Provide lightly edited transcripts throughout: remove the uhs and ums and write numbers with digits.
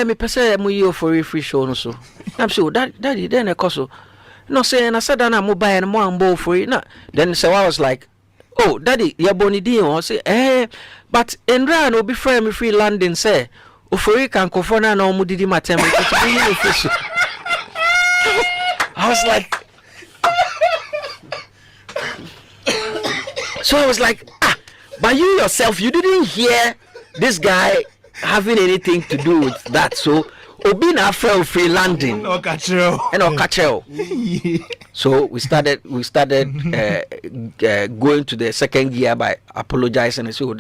me pese mu yo for free show no so. I'm sure daddy then so. No say na said na mobile and mo ambo for it. Then so I was like, "Oh, daddy, you boni din o say but Endra no be free me free landing say Ofori kan kofona na omu didi matem I was like so I was like but you yourself you didn't hear this guy having anything to do with that, so obi na free landing no kachero and okachero. So we started going to the second gear by apologizing and so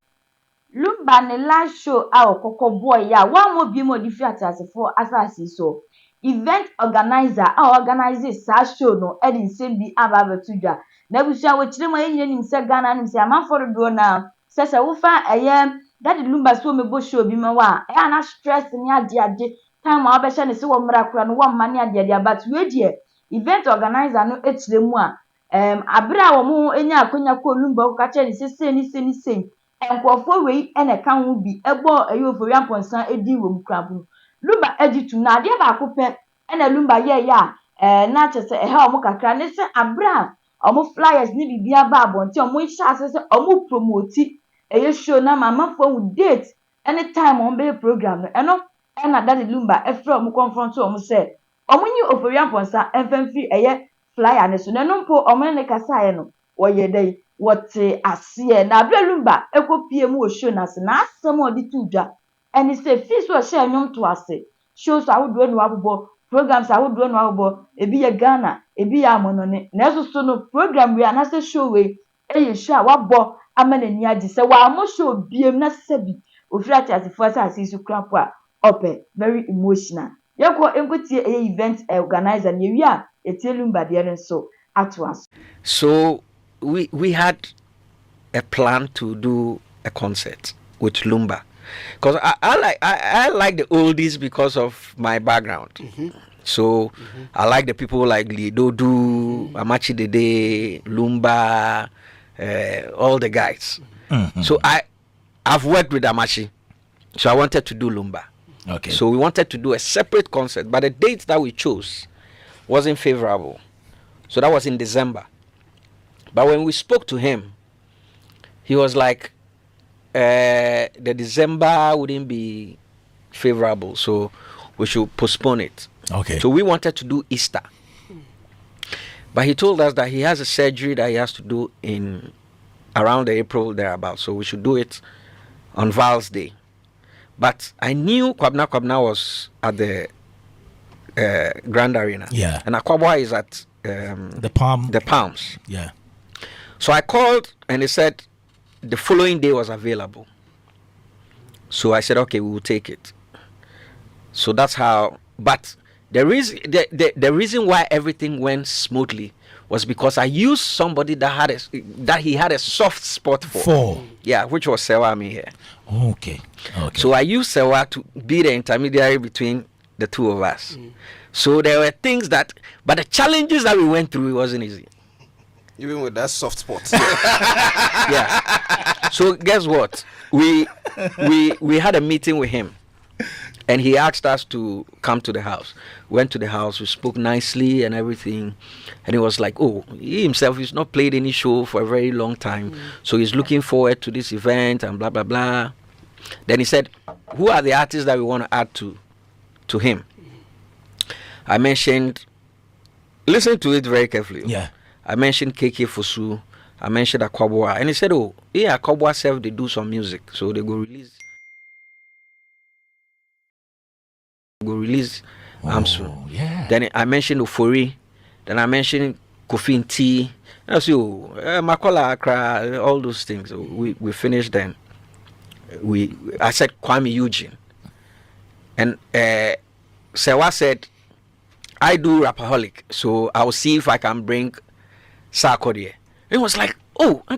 Lumba ne last show koko boy ya one more bi mo di fiatase for asasi so event organizer organizes sa show no e din sem bi aba betudwa na busia wo kire mo enye nim se Ghana nim se amanfo do na se wo fa that Lumba so me bo show bi ma wa na stress ni ade time wa be ne se wo mra kura no wo mane ade but we die event organizer no etire mu abra wo mo enya akonya ko Lumba ko ka kire ni se ni enkofo wei ene kan ho bi ebo Ofori Amponsah edi wo mkrabu Lumba ejitu na ade ba ko pe ene Lumba ye ya na chese o mo kakra ne se abra o mo flyers ni bibia ba abonti o mo hia se o mo promote show na mama for date anytime on be program no eno na daddy Lumba efre o mo confront o mo se o mo nyi Ofori Amponsah enfamfi flyer ne so no mpo o mo ne kasa no wo ye dai what asie na abra Lumba ekopie mu o show na se na asem o di tudwa eni se fees wo share nyom to ase shows awodo no abobo programs awodo no abobo ebi ye Ghana ebi ya amonone na eso so no program we anase show we show wabo amanani adi se wa mo show biem na sebi ofiri atiasefo asase su krapo a ope very emotional yeko enkotie event organizer na wi a etie Lumba de nso atwas. So we had a plan to do a concert with Lumba because I like the oldies because of my background. So I like the people like Lidodu, Amachi Dede, Lumba, all the guys. So I've worked with Amachi, so I wanted to do Lumba. Okay. So we wanted to do a separate concert, but the date that we chose wasn't favorable. So that was in December. But when we spoke to him, he was like, the December wouldn't be favorable, so we should postpone it. Okay. So we wanted to do Easter. But he told us that he has a surgery that he has to do in around April thereabout. So we should do it on Val's Day. But I knew Kwabna was at the Grand Arena. Yeah. And Akwabwa is at the Palms. Yeah. So I called and they said the following day was available. So I said, okay, we will take it. So that's how. But the reason why everything went smoothly was because I used somebody that he had a soft spot for. Yeah, which was Sewami here. Okay. So I used Sewa to be the intermediary between the two of us. So there were things but the challenges that we went through, it wasn't easy. Even with that soft spot. Yeah. So guess what? We had a meeting with him, and he asked us to come to the house. Went to the house. We spoke nicely and everything, and he was like, "Oh, he himself has not played any show for a very long time, so he's looking forward to this event and blah blah blah." Then he said, "Who are the artists that we want to add to him?" I mentioned. Listen to it very carefully. Yeah. I mentioned KK Fosu. I mentioned Akwabwa. And he said, oh, yeah, Akwabwa self, they do some music. So they go release Amsu. Yeah. Then I mentioned Ofori. Then I mentioned Kofi T. And I said, Makola Accra, all those things. So we finished then. I said Kwame Eugene. And Sewa said, I do Rapaholic. So I'll see if I can bring Sarkodie. It was like, oh, I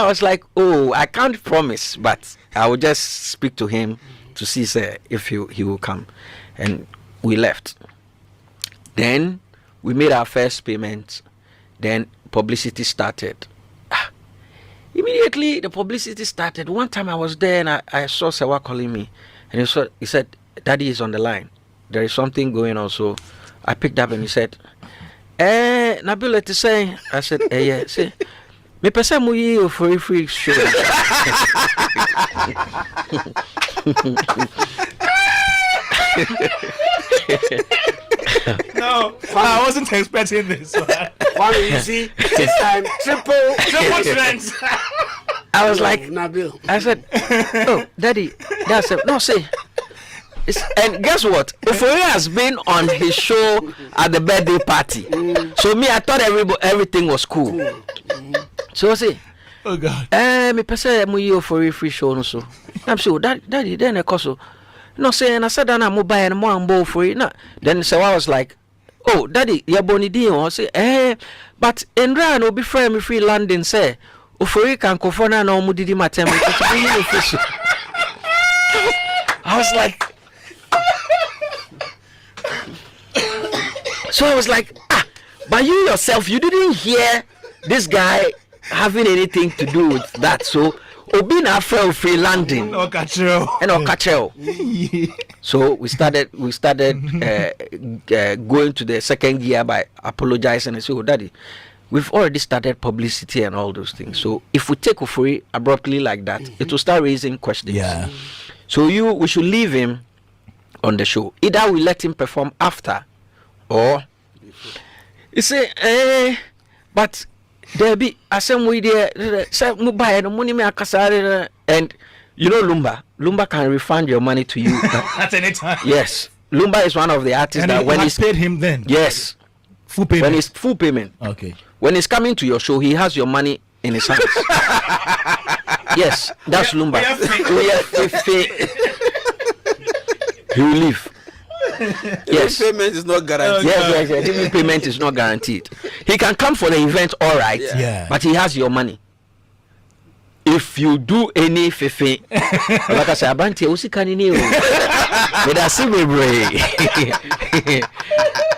was like, oh, I can't promise, but I will just speak to him to see if he will come. And we left. Then we made our first payment. Then publicity started. Immediately the publicity started. One time I was there and I saw Sewa calling me. And he said, Daddy is on the line. There is something going on. So I picked up and he said, Nabil, let us say. I said, yeah. Say, me pesa mu yi free show. No, I wasn't expecting this. One, you see, this time triple strength. I was like, Nabil. I said, oh, Daddy, that's it. No, say. And guess what? Ofori has been on his show at the birthday party. So me, I thought everything was cool. So I say, oh God. Me pesa mu yi Ofori free show no so. I'm sure Daddy then so. No say, and I said that I'm buy and more and bow for it. No, then so I was like, oh, Daddy, you're boni deal. I say, but Indra no be free me free landing say. Ofori can confirm no mu didi matem. I was like. So I was like, but you yourself, you didn't hear this guy having anything to do with that. So, Obina fell free landing. No catcher. And no catcher. So we started going to the second gear by apologizing and say, oh, Daddy, we've already started publicity and all those things. So if we take Ofori abruptly like that, it will start raising questions. Yeah. So we should leave him on the show. Either we let him perform after, or you say, but there be assembly there, say mobile no money me akasare, and you know Lumba can refund your money to you at any time. Yes, Lumba is one of the artists And that when he's he's paid him then. yes, Full payment. when it's full payment. Okay. When he's coming to your show, he has your money in his hands. Yes, that's Lumba. He will leave. Yes. Payment is not guaranteed. Yes. Even payment is not guaranteed. He can come for the event, all right. Yeah. But he has your money. If you do any fefe, like I say, Abanti, usi kanini o. But I see me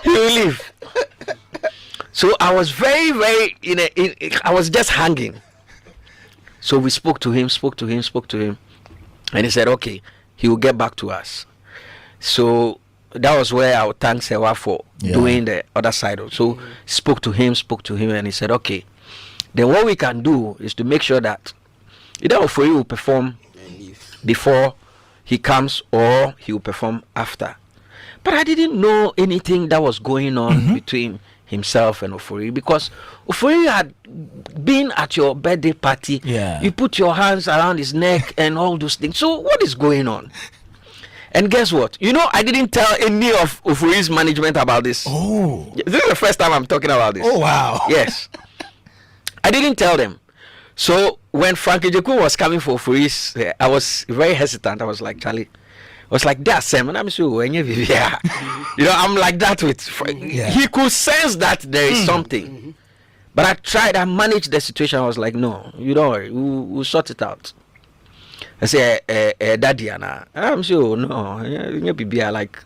he will leave. So I was very, very I was just hanging. So we spoke to him, and he said, okay, he will get back to us. So that was where I would thank Sewa for doing the other side. So spoke to him, and he said, okay, then what we can do is to make sure that either Ofori will perform before he comes or he will perform after. But I didn't know anything that was going on between himself and Ofori, because Ofori had been at your birthday party. Yeah. You put your hands around his neck and all those things. So what is going on? And guess what? You know, I didn't tell any of Ofori's management about this. Oh. This is the first time I'm talking about this. Oh wow. Yes. I didn't tell them. So when Frankie Jeku was coming for Ofori's, I was very hesitant. I was like, Charlie, I was like, that's Sam, and I'm sure when you know, I'm like that with he could sense that there is something. But I tried, I managed the situation. I was like, no, you don't worry, we'll sort it out. I say, Daddy, and I'm sure, no, like,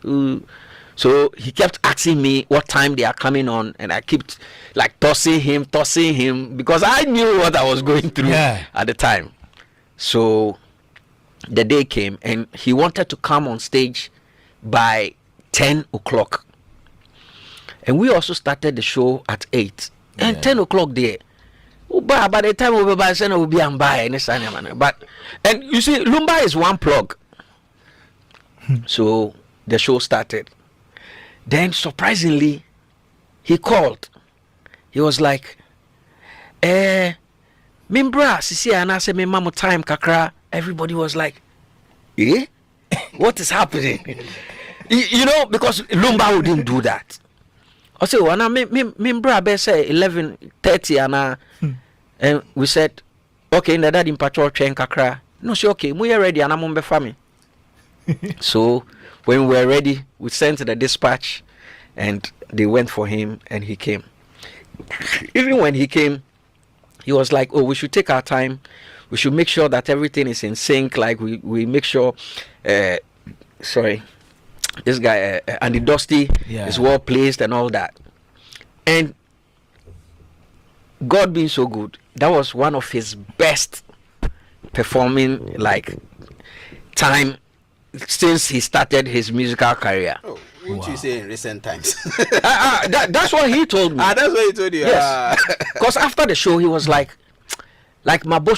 so he kept asking me what time they are coming on, and I kept like tossing him, because I knew what I was going through at the time. So the day came, and he wanted to come on stage by 10 o'clock. And we also started the show at 8. And 10 o'clock there. By the time we will be on by any but and you see, Lumba is one plug. So the show started. Then surprisingly, he called. He was like, Mimbra, Sisi and I said, me mama time kakra. Everybody was like, eh? What is happening? You know, because Lumba wouldn't do that. I said, well, Mimbra be say 11:30 and we said, okay, na dad in patrol train kakra. No, she okay, we are ready and I'm on the family. So when we were ready, we sent the dispatch and they went for him and he came. Even when he came, he was like, oh, we should take our time. We should make sure that everything is in sync. Like we make sure, this guy, Andy Dusty is well placed and all that. And God being so good, that was one of his best performing like time since he started his musical career. Oh, what you say in recent times? That's what he told me. That's what he told you. Yes. Because after the show, he was like Mabo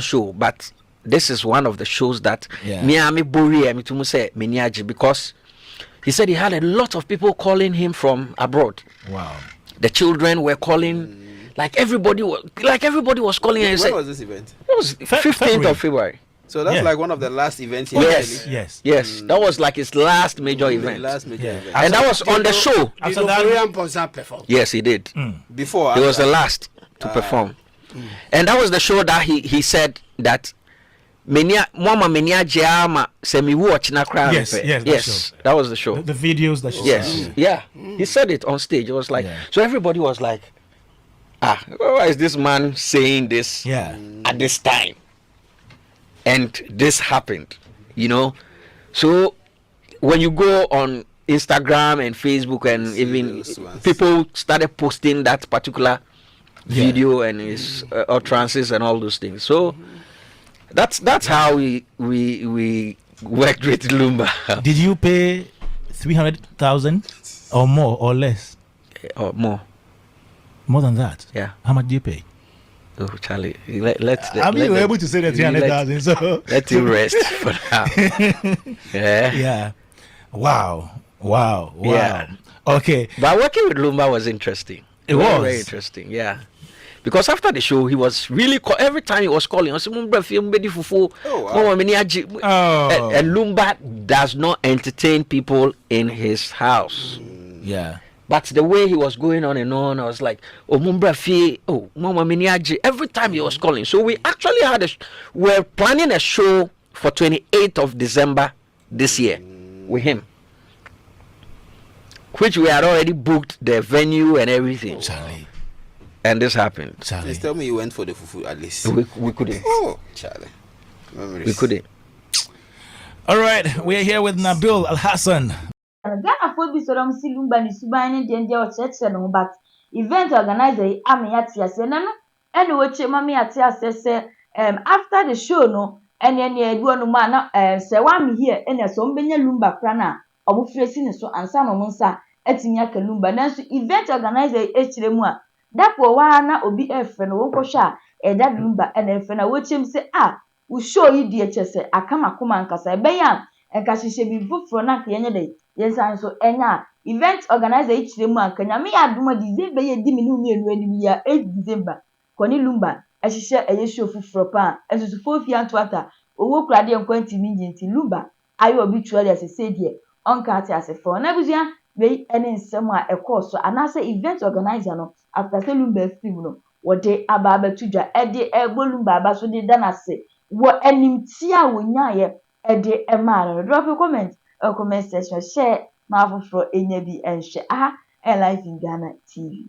show, but this is one of the shows that me bori me to say meniaji, because he said he had a lot of people calling him from abroad. Wow. The children were calling, like everybody was calling. And When was this event? It was 15th of February. So that's like one of the last events. Yes. That was like his last major event. Event. And that was on the show. After that, Amponsah performed. Yes, he did. Before He was the last to perform. And that was the show that he said that Mama Menia Jama semi watch na crowd. Yes, that was the show. The videos that she Yes, yeah. He said it on stage. It was like, so everybody was like, why is this man saying this at this time? And this happened, So when you go on Instagram and Facebook, and even people started posting that particular video and his utterances and all those things. So that's how we worked with Lumba. Did you pay 300,000 or more or less? Or more. More than that? Yeah. How much do you pay? Oh, Charlie, let's. I mean, you were able to say that 300,000, so let him rest for now. Yeah. Wow. Yeah. Okay. But working with Lumba was interesting. It was very interesting. Yeah. Because after the show, he was really every time he was calling. I said, and Lumba does not entertain people in his house. Yeah. But the way he was going on and on, I was like, Mama Miniaji. Every time he was calling. So we actually we're planning a show for 28th of December this year with him, which we had already booked the venue and everything. Charlie. And this happened. Charlie. Please tell me you went for the fufu at least. We couldn't. Oh, Charlie. Memories. We couldn't. All right. We are here with Nabil Al Hassan. Ghana for bi so si Lumba ni suban ne de o no, but event organizer am ya tia se na no ene wo che mama ya tia se after the show no ene edu no ma na se wa me here ene so mbenya Lumba kra na obufresi ne so ansa no monsa atimi aka Lumba na so event organizer echire mu a dapo wa na obi efe no wo kohwa eda Lumba ene efe na wo chem se wo show yi die chese akama koma nkasa ebeya enka hihye bi fufuro na ka yenye de yensan so enya event organizer ichire mu ankanya me ya duma December ye di minu mienu ani ya 8 December koni Lumba ehihye eye show fufuro pa ensusu fofi antoata owo kurade enkwanti minjinti Lumba ayo obi tuale asese die onka ati asefo na buzia we ene nsem a ekoso anase event organizer no after say Lumba film no wode ababa tudwa ede egbo Lumba abaso de danase wo animtia wonyaye ede emara drop a comment section share ma foforo enya bi enhwe live in Ghana TV.